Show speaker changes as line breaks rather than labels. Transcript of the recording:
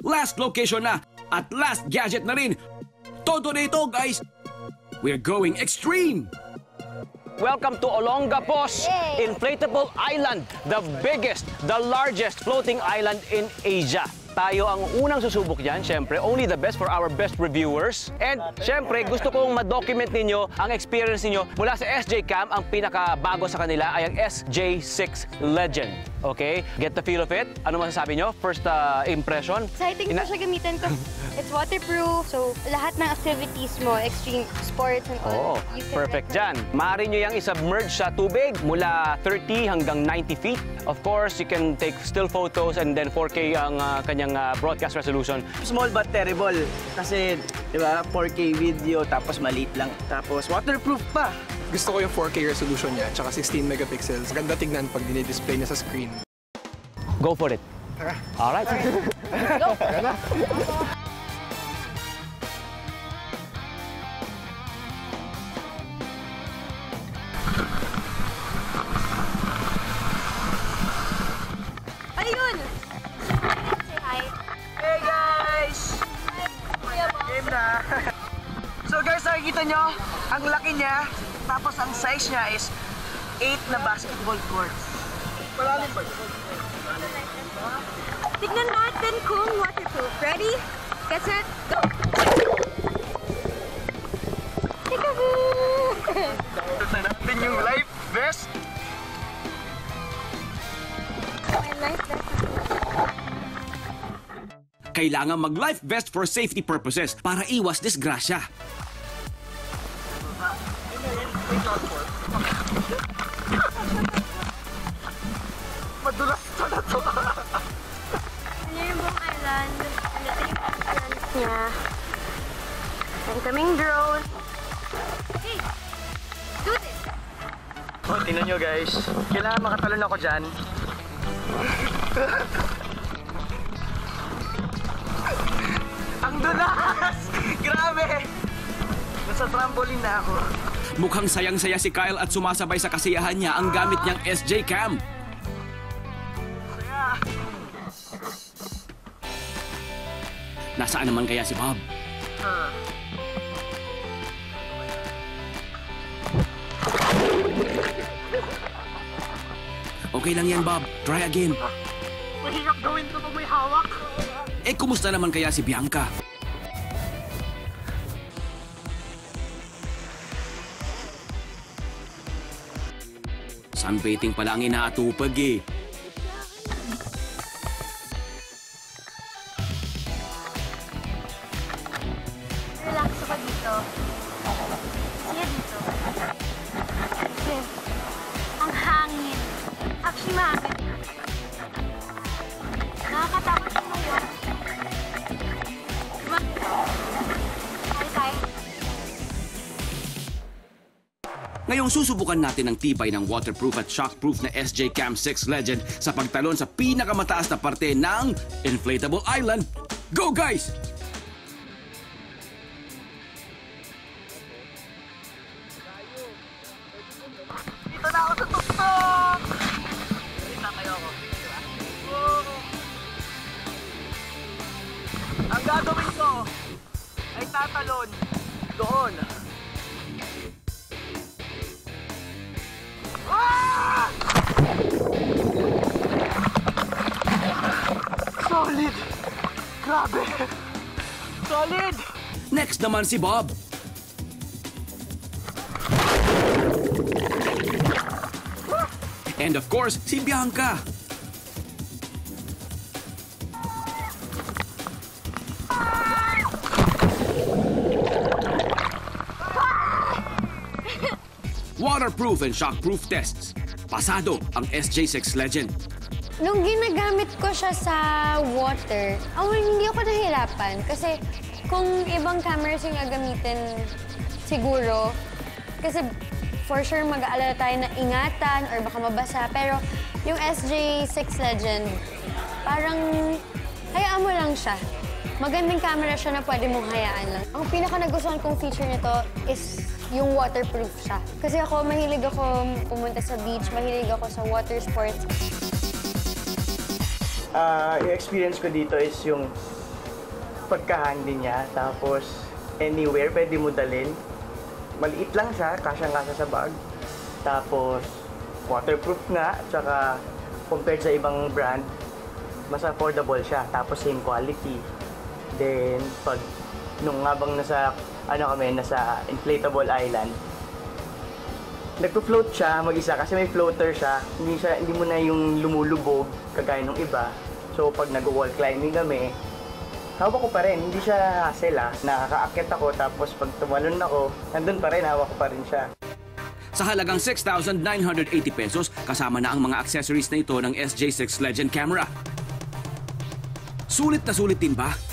Last location na at last gadget na rin. Todo na ito, guys. We're going extreme. Welcome to Olongapo's Inflatable Island, the biggest, the largest floating island in Asia. Tayo ang unang susubok dyan, syempre, only the best for our best reviewers. And syempre, gusto kong ma-document ninyo ang experience ninyo mula sa SJ Cam. Ang pinakabago sa kanila ay ang SJ6 Legend. Okay? Get the feel of it. Ano masasabi nyo? First impression?
Exciting po siya gamitin kasi it's waterproof. So, lahat ng activities mo, extreme sports and all.
Oh, perfect dyan. Maaari nyo yung isubmerge sa tubig mula 30 hanggang 90 feet. Of course, you can take still photos and then 4K ang kanyang broadcast resolution.
Small but terrible. Kasi, di ba, 4K video, tapos maliit lang. Tapos waterproof pa.
Gusto ko yung 4K resolution niya, tsaka 16 megapixels. Ganda tignan pag dinidisplay niya sa screen.
Go for it. Alright.
Go! Ayun! Say hi.
Hey guys! Game na! So guys, nakikita nyo, ang laki niya, tapos ang size niya is 8 na basketball court. Malalim ba?
Tignan natin kung waterproof. Ready? Get set, go!
Tignan natin yung life vest.
My life vest.
Kailangan mag-life vest for safety purposes para iwas disgrasya.
Madulas na to.
Ano yung buong island? Ano ito yung island niya? Ang kaming drone. Hey! Do this!
Oh, tingnan nyo guys. Kailangan makatalon ako dyan. Ang dulas! Grabe! Nasa trampoline na ako.
Mukhang sayang-saya si Kyle at sumasabay sa kasiyahan niya ang gamit niyang SJ Cam. Nasaan naman kaya si Bob? Okay lang yan, Bob. Try again.
Mahirap gawin ito pag may hawak.
Eh, kumusta naman kaya si Bianca? Sunbathing pala ang inaatupag eh.
Relax ako dito. Siya dito. Kasi, ang hangin. Actually, mahangin. Nakakatakot siya ngayon. Diba? Kaya.
Ngayong susubukan natin ang tibay ng waterproof at shockproof na SJ Cam 6 Legend sa pagtalon sa pinakamataas na parte ng Inflatable Island. Go, guys!
Dito na ako sa tuktok! Dito kayo ako. Ang gagawin ko ay tatalon doon. Ah! Solid! Grabe! Solid!
Next naman si Bob. And of course, si Bianca. Waterproof and shockproof tests. Pasado ang SJ6 Legend.
Nung ginagamit ko siya sa water, hindi ako nahirapan. Kasi kung ibang cameras yung gagamitin, siguro, kasi for sure mag-aalala tayo na ingatan or baka mabasa. Pero yung SJ6 Legend, parang hayaan mo lang siya. Magandang camera siya na pwede mong hayaan lang. Ang pinaka nagustuhan kong feature nito is yung waterproof siya. Kasi ako, mahilig ako pumunta sa beach, mahilig ako sa water sports.
Yung experience ko dito is yung pagka-handy niya. Tapos, anywhere pwede mo dalhin. Maliit lang siya, kasyang-kasya sa bag. Tapos, waterproof nga, tsaka compared sa ibang brand, mas affordable siya. Tapos, same quality. Then, nung habang nasa inflatable island, nagpo-float siya mag-isa kasi may floater siya. Hindi mo na yung lumulubog kagaya ng iba. So, pag nag-wall climbing kami, hawak ko pa rin. Hindi siya hassle Nakaka-akit ako, tapos pag tumalon ako, nandun pa rin, hawak ko pa rin siya.
Sa halagang 6,980 pesos, kasama na ang mga accessories na ito ng SJ6 Legend camera. Sulit na sulit din ba